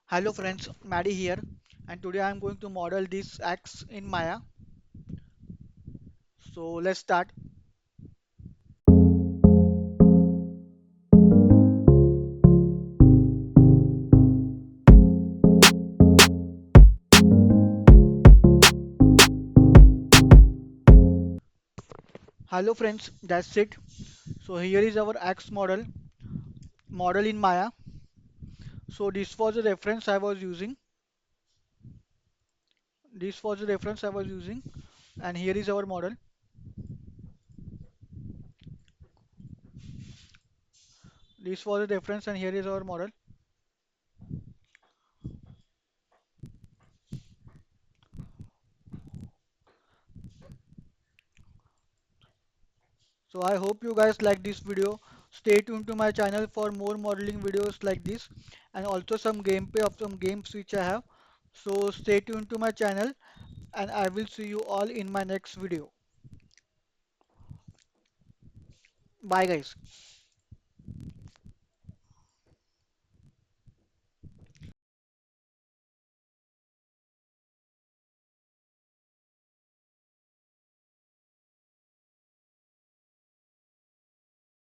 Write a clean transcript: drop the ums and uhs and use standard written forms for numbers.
Hello friends, Maddie here, and today I am going to model this axe in Maya. So let's start. Hello friends, that's it. So here is our axe model in Maya. So this was the reference I was using. This was the reference I was using, and here is our model. This was the reference, and here is our model. So I hope you guys like this video. Stay tuned to my channel for more modeling videos like this, and also some gameplay of some games which I have. So stay tuned to my channel, and I will see you all in my next video. Bye guys.